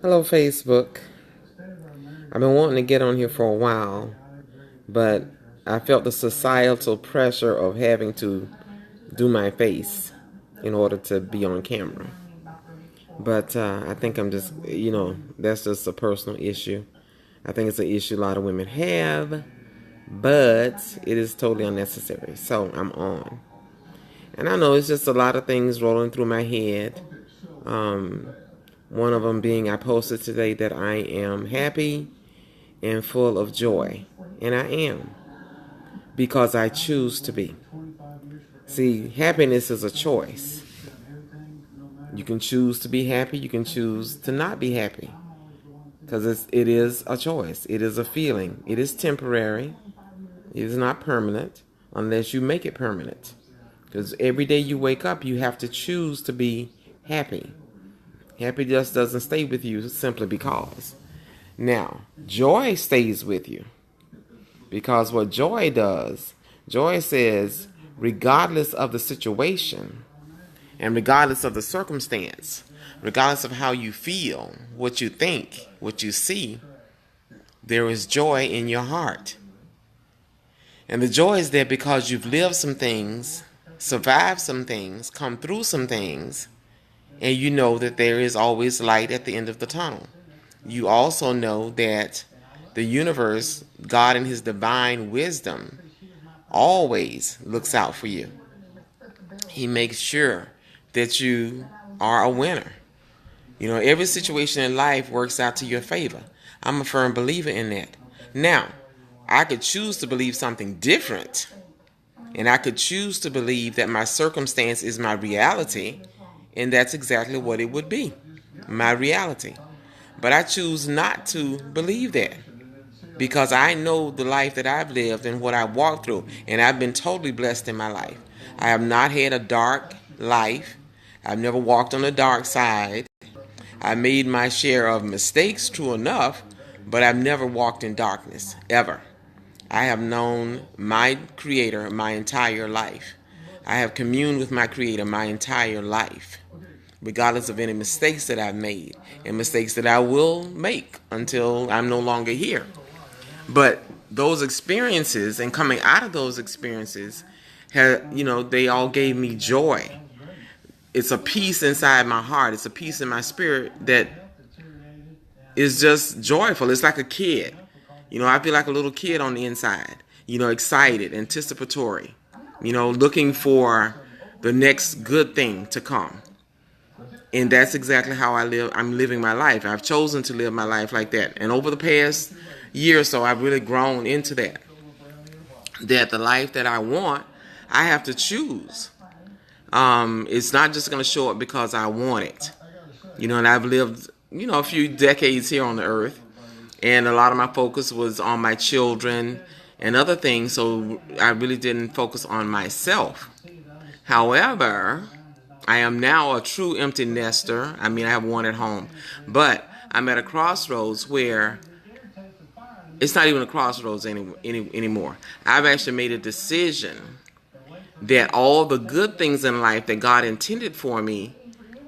Hello, Facebook. I've been wanting to get on here for a while, but I felt the societal pressure of having to do my face in order to be on camera. But I think I'm just, that's just a personal issue. I think it's an issue a lot of women have, but it is totally unnecessary. So I'm on. And I know it's just a lot of things rolling through my head. Um, One of them being I posted today that I am happy and full of joy. And I am, because I choose to be. See, happiness is a choice. You can choose to be happy, you can choose to not be happy. Because it is a choice, it is a feeling, it is temporary, it is not permanent unless you make it permanent. Because every day you wake up, you have to choose to be happy. Happy just doesn't stay with you simply because. Now, joy stays with you. Because what joy does, joy says, regardless of the situation and regardless of the circumstance, regardless of how you feel, what you think, what you see, there is joy in your heart. And the joy is there because you've lived some things, survived some things, come through some things, and you know that there is always light at the end of the tunnel. You also know that the universe, God in his divine wisdom, always looks out for you. He makes sure that you are a winner. Every situation in life works out to your favor. I'm a firm believer in that. Now, I could choose to believe something different, and I could choose to believe that my circumstance is my reality, and that's exactly what it would be, my reality. But I choose not to believe that because I know the life that I've lived and what I've walked through, and I've been totally blessed in my life. I have not had a dark life. I've never walked on the dark side. I made my share of mistakes, true enough, but I've never walked in darkness, ever. I have known my Creator my entire life. I have communed with my Creator my entire life, regardless of any mistakes that I've made and mistakes that I will make until I'm no longer here. But those experiences and coming out of those experiences, they all gave me joy. It's a peace inside my heart. It's a peace in my spirit that is just joyful. It's like a kid. I feel like a little kid on the inside, excited, anticipatory, looking for the next good thing to come. And that's exactly how I live. I'm living my life. I've chosen to live my life like that. And over the past year or so, I've really grown into that. That the life that I want, I have to choose. It's not just going to show up because I want it. And I've lived, a few decades here on the earth. And a lot of my focus was on my children and other things. So I really didn't focus on myself. However, I am now a true empty nester. I have one at home. But I'm at a crossroads where it's not even a crossroads anymore. I've actually made a decision that all the good things in life that God intended for me,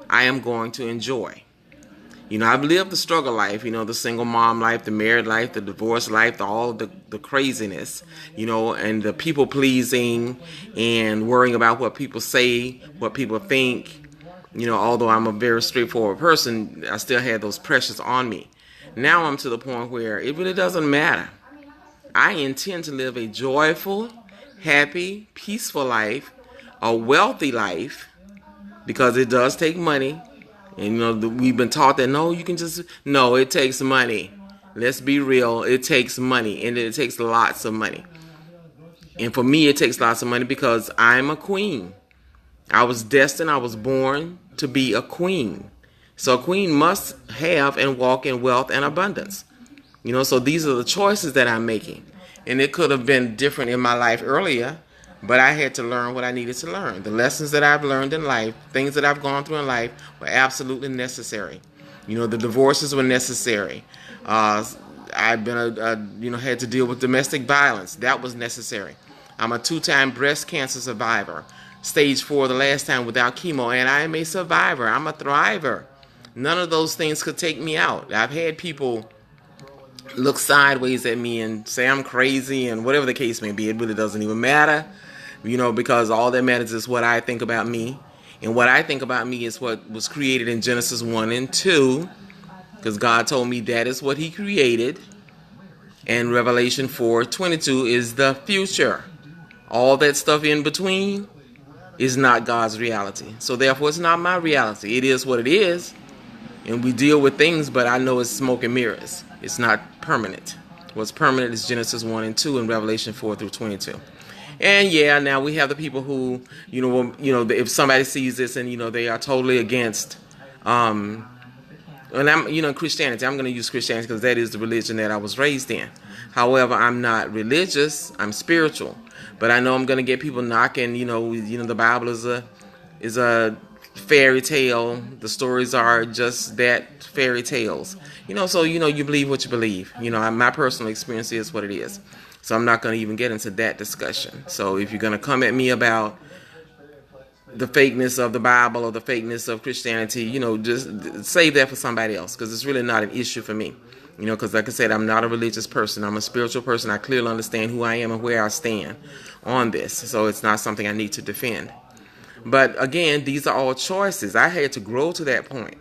I am going to enjoy. I've lived the struggle life, the single mom life, the married life, the divorce life, all the craziness, and the people pleasing and worrying about what people say, what people think. Although I'm a very straightforward person, I still had those pressures on me. Now I'm to the point where it really doesn't matter. I intend to live a joyful, happy, peaceful life, a wealthy life, because it does take money. And we've been taught that no, it takes money. Let's be real, it takes money, and it takes lots of money. And for me, it takes lots of money because I'm a queen. I was born to be a queen. So a queen must have and walk in wealth and abundance. So these are the choices that I'm making. And it could have been different in my life earlier, but I had to learn what I needed to learn. The lessons that I've learned in life, things that I've gone through in life, were absolutely necessary. The divorces were necessary. I've been had to deal with domestic violence. That was necessary. I'm a 2-time breast cancer survivor. Stage 4 the last time without chemo, and I am a survivor. I'm a thriver. None of those things could take me out. I've had people look sideways at me and say I'm crazy and whatever the case may be. It really doesn't even matter, because all that matters is what I think about me. And what I think about me is what was created in Genesis 1 and 2, because God told me that is what he created. And Revelation 4:22 is the future. All that stuff in between is not God's reality. So therefore, it's not my reality. It is what it is. And we deal with things, but I know it's smoke and mirrors. It's not permanent. What's permanent is Genesis 1 and 2 and Revelation 4-22. And yeah, now we have the people who, if somebody sees this and, they are totally against, and I'm, Christianity. I'm going to use Christianity because that is the religion that I was raised in. However, I'm not religious. I'm spiritual. But I know I'm going to get people knocking, the Bible is a fairy tale. The stories are just that, fairy tales. So, you believe what you believe. My personal experience is what it is. So I'm not going to even get into that discussion. So if you're going to come at me about the fakeness of the Bible or the fakeness of Christianity, just save that for somebody else, because it's really not an issue for me. Because like I said, I'm not a religious person. I'm a spiritual person. I clearly understand who I am and where I stand on this. So it's not something I need to defend. But again, these are all choices. I had to grow to that point.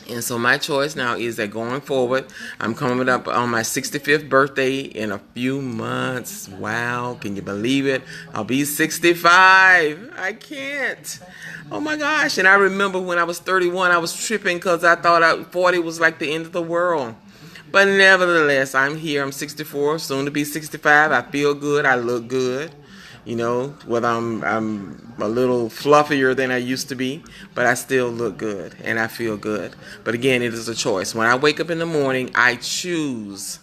And so my choice now is that going forward, I'm coming up on my 65th birthday in a few months. Wow, can you believe it? I'll be 65. I can't. Oh my gosh. And I remember when I was 31, I was tripping because I thought 40 was like the end of the world. But nevertheless, I'm here. I'm 64, soon to be 65. I feel good. I look good. Whether I'm a little fluffier than I used to be, but I still look good and I feel good. But again, it is a choice. When I wake up in the morning, I choose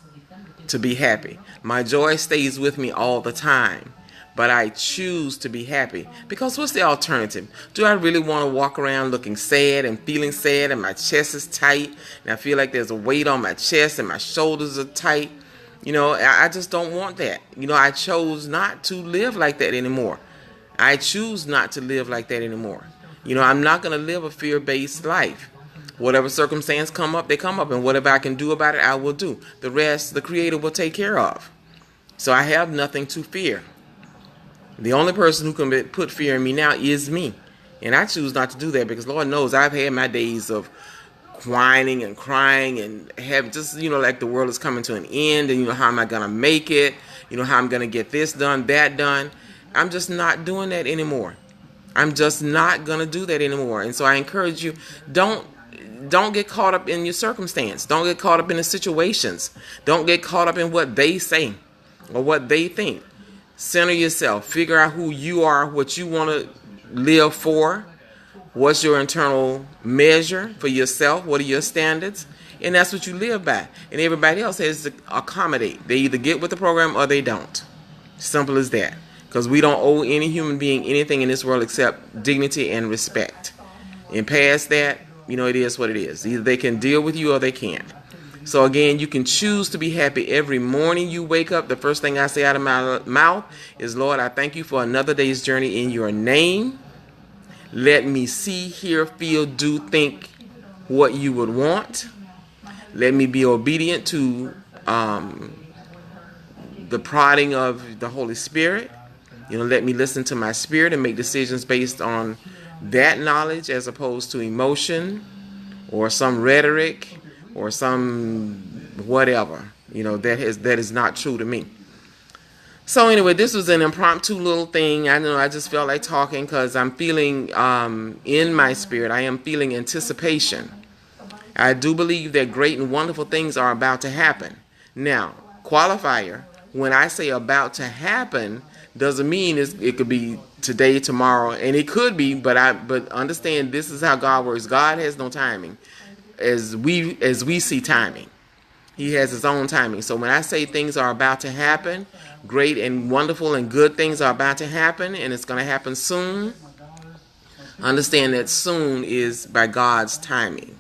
to be happy. My joy stays with me all the time, but I choose to be happy. Because what's the alternative? Do I really want to walk around looking sad and feeling sad and my chest is tight and I feel like there's a weight on my chest and my shoulders are tight? I just don't want that. I chose not to live like that anymore. I choose not to live like that anymore. I'm not going to live a fear-based life. Whatever circumstance come up, they come up. And whatever I can do about it, I will do. The rest, the Creator will take care of. So I have nothing to fear. The only person who can put fear in me now is me. And I choose not to do that because Lord knows I've had my days of whining and crying and have just, like the world is coming to an end and, how am I going to make it? How I'm going to get this done, that done. I'm just not doing that anymore. I'm just not going to do that anymore. And so I encourage you, don't get caught up in your circumstance. Don't get caught up in the situations. Don't get caught up in what they say or what they think. Center yourself. Figure out who you are, what you want to live for. What's your internal measure for yourself? What are your standards? And that's what you live by. And everybody else has to accommodate. They either get with the program or they don't. Simple as that. Because we don't owe any human being anything in this world except dignity and respect. And past that, it is what it is. Either they can deal with you or they can't. So again, you can choose to be happy every morning you wake up. The first thing I say out of my mouth is, Lord, I thank you for another day's journey in your name. Let me see, hear, feel, do, think what you would want. Let me be obedient to the prodding of the Holy Spirit. Let me listen to my spirit and make decisions based on that knowledge as opposed to emotion or some rhetoric or some whatever. That is not true to me. So anyway, this was an impromptu little thing. I know I just felt like talking because I'm feeling in my spirit, I am feeling anticipation. I do believe that great and wonderful things are about to happen. Now, qualifier, when I say about to happen, doesn't mean it could be today, tomorrow, and it could be, but understand this is how God works. God has no timing as we see timing. He has his own timing. So when I say things are about to happen, great and wonderful and good things are about to happen, and it's going to happen soon, understand that soon is by God's timing.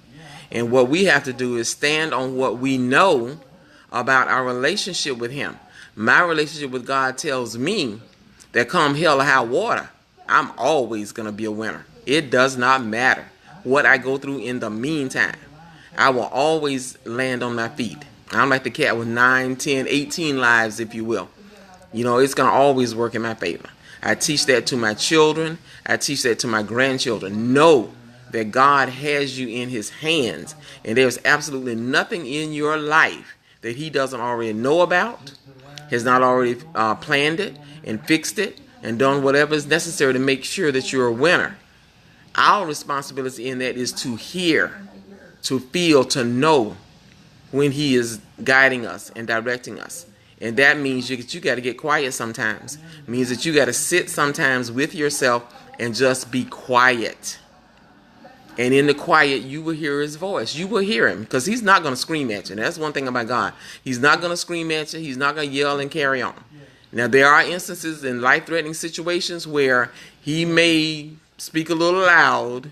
And what we have to do is stand on what we know about our relationship with him. My relationship with God tells me that come hell or high water, I'm always going to be a winner. It does not matter what I go through in the meantime, I will always land on my feet. I'm like the cat with 9, 10, 18 lives, if you will. You know, it's going to always work in my favor. I teach that to my children. I teach that to my grandchildren. Know that God has you in his hands, and there's absolutely nothing in your life that he doesn't already know about, has not already planned it and fixed it and done whatever is necessary to make sure that you're a winner. Our responsibility in that is to hear, to feel, to know when he is guiding us and directing us. And that means you got to get quiet sometimes. It means that you got to sit sometimes with yourself and just be quiet. And in the quiet, you will hear his voice. You will hear him, because he's not going to scream at you. And that's one thing about God. He's not going to scream at you. He's not going to yell and carry on. Now, there are instances in life-threatening situations where he may speak a little loud,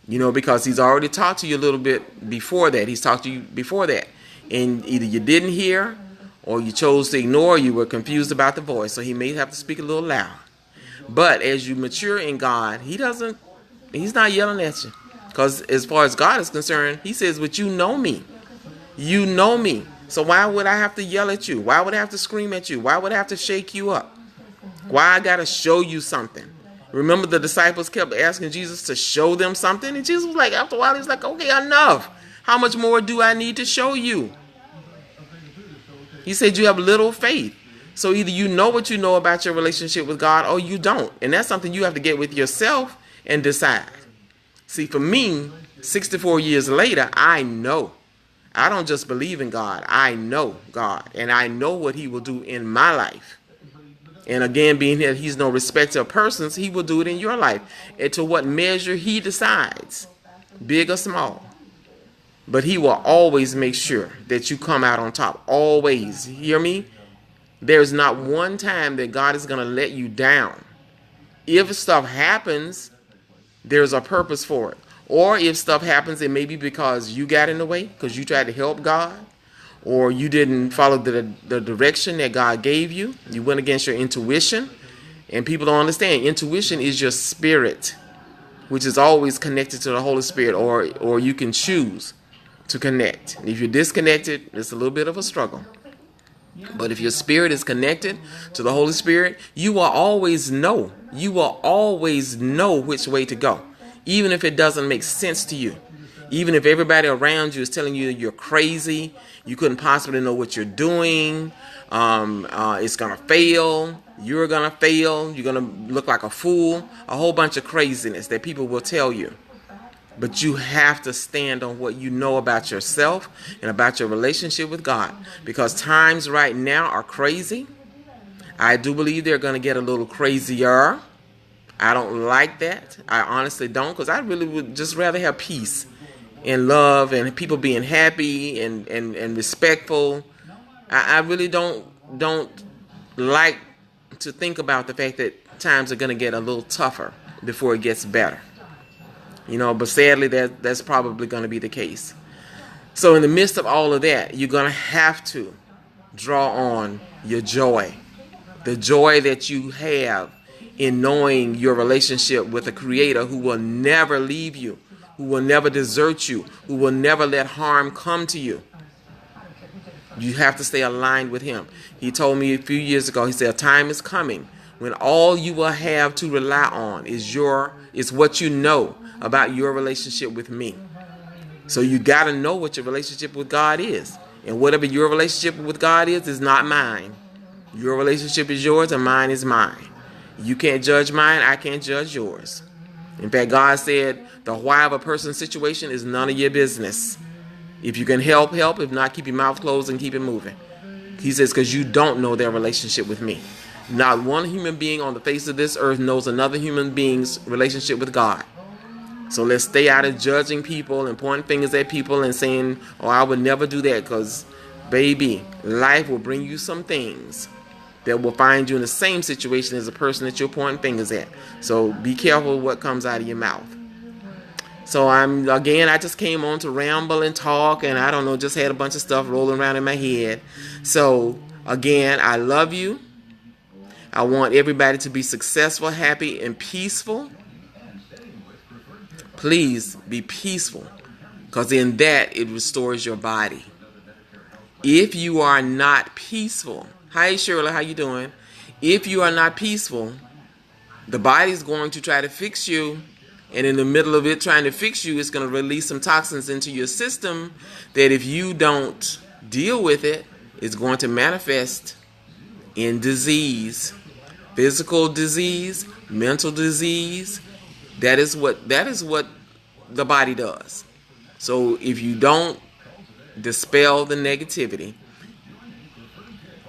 you know, because he's already talked to you a little bit before that. He's talked to you before that. And either you didn't hear, or you chose to ignore, you were confused about the voice. So he may have to speak a little loud. But as you mature in God, he's not yelling at you. Because as far as God is concerned, he says, but you know me. You know me. So why would I have to yell at you? Why would I have to scream at you? Why would I have to shake you up? Why I got to show you something? Remember, the disciples kept asking Jesus to show them something. And Jesus was like, after a while, he's like, okay, enough. How much more do I need to show you? He said you have little faith. So either you know what you know about your relationship with God, or you don't. And that's something you have to get with yourself and decide. See, for me, 64 years later, I know. I don't just believe in God. I know God. And I know what he will do in my life. And again, being that he's no respecter of persons, he will do it in your life. And to what measure he decides, big or small. But he will always make sure that you come out on top. Always. Hear me? There's not one time that God is going to let you down. If stuff happens, there's a purpose for it. Or if stuff happens, it may be because you got in the way, because you tried to help God, or you didn't follow the direction that God gave you. You went against your intuition. And people don't understand. Intuition is your spirit, which is always connected to the Holy Spirit, or you can choose to connect. And if you're disconnected, it's a little bit of a struggle. But if your spirit is connected to the Holy Spirit, you will always know. You will always know which way to go, even if it doesn't make sense to you. Even if everybody around you is telling you you're crazy, you couldn't possibly know what you're doing, it's going to fail, you're going to fail, you're going to look like a fool, a whole bunch of craziness that people will tell you. But you have to stand on what you know about yourself and about your relationship with God. Because times right now are crazy. I do believe they're going to get a little crazier. I don't like that. I honestly don't, because I really would just rather have peace and love and people being happy and respectful. I really don't like to think about the fact that times are going to get a little tougher before it gets better. You know, but sadly, that's probably going to be the case. So in the midst of all of that, you're going to have to draw on your joy. The joy that you have in knowing your relationship with a Creator who will never leave you, who will never desert you, who will never let harm come to you. You have to stay aligned with Him. He told me a few years ago, he said, a time is coming when all you will have to rely on is what you know about your relationship with me. So you got to know what your relationship with God is. And whatever your relationship with God is not mine. Your relationship is yours and mine is mine. You can't judge mine, I can't judge yours. In fact, God said the why of a person's situation is none of your business. If you can help, help. If not, keep your mouth closed and keep it moving. He says, because you don't know their relationship with me. Not one human being on the face of this earth knows another human being's relationship with God. So let's stay out of judging people and pointing fingers at people and saying, oh, I would never do that, because, baby, life will bring you some things that will find you in the same situation as the person that you're pointing fingers at. So be careful what comes out of your mouth. So I just came on to ramble and talk, and I don't know, just had a bunch of stuff rolling around in my head. So again, I love you. I want everybody to be successful, happy, and peaceful. Please be peaceful, because in that it restores your body. If you are not peaceful, hi Shirley, how you doing? If you are not peaceful, the body's going to try to fix you, and in the middle of it trying to fix you, it's going to release some toxins into your system that if you don't deal with it, it's going to manifest in disease, physical disease, mental disease. That is what the body does. So if you don't dispel the negativity,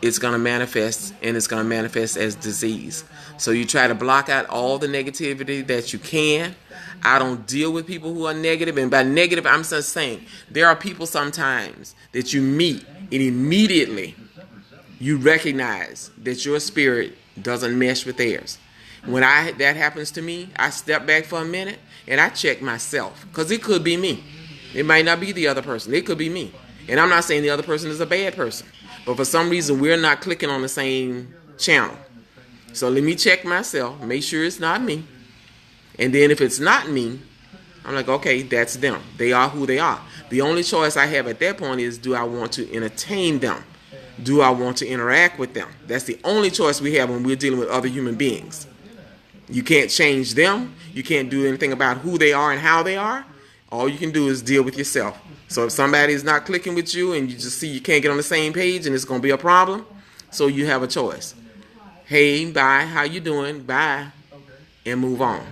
it's going to manifest, and it's going to manifest as disease. So you try to block out all the negativity that you can. I don't deal with people who are negative. And by negative, I'm just saying there are people sometimes that you meet and immediately you recognize that your spirit doesn't mesh with theirs. When that happens to me, I step back for a minute and I check myself, because it could be me. It might not be the other person. It could be me. And I'm not saying the other person is a bad person, but for some reason we're not clicking on the same channel. So let me check myself, make sure it's not me. And then if it's not me, I'm like, okay, that's them. They are who they are. The only choice I have at that point is, do I want to entertain them? Do I want to interact with them? That's the only choice we have when we're dealing with other human beings. You can't change them. You can't do anything about who they are and how they are. All you can do is deal with yourself. So if somebody is not clicking with you and you just see you can't get on the same page and it's going to be a problem, so you have a choice. Hey, bye, how you doing? Bye. And move on.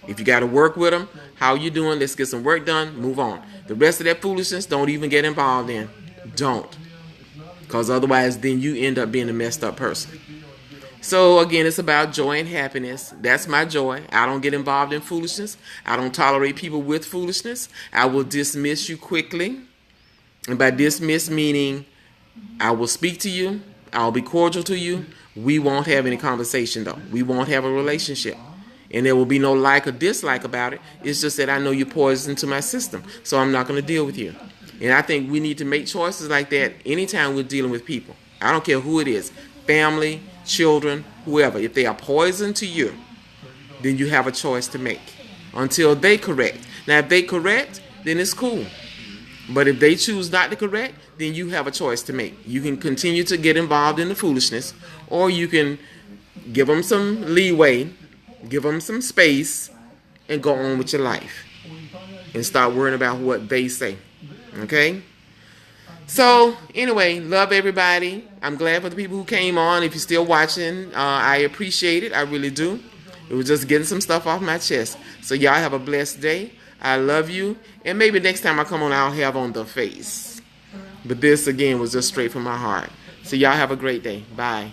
If you got to work with them, how you doing? Let's get some work done. Move on. The rest of that foolishness, don't even get involved in. Don't. Because otherwise, then you end up being a messed up person. So again, it's about joy and happiness. That's my joy. I don't get involved in foolishness. I don't tolerate people with foolishness. I will dismiss you quickly. And by dismiss, meaning I will speak to you. I'll be cordial to you. We won't have any conversation, though. We won't have a relationship. And there will be no like or dislike about it. It's just that I know you're poison to my system, so I'm not going to deal with you. And I think we need to make choices like that anytime we're dealing with people. I don't care who it is, family, children, whoever. If they are poison to you, then you have a choice to make until they correct. Now, if they correct, then it's cool. But if they choose not to correct, then you have a choice to make. You can continue to get involved in the foolishness, or you can give them some leeway, give them some space, and go on with your life and start worrying about what they say. Okay? So, anyway, love everybody. I'm glad for the people who came on. If you're still watching, I appreciate it. I really do. It was just getting some stuff off my chest. So, y'all have a blessed day. I love you. And maybe next time I come on, I'll have on the face. But this, again, was just straight from my heart. So, y'all have a great day. Bye.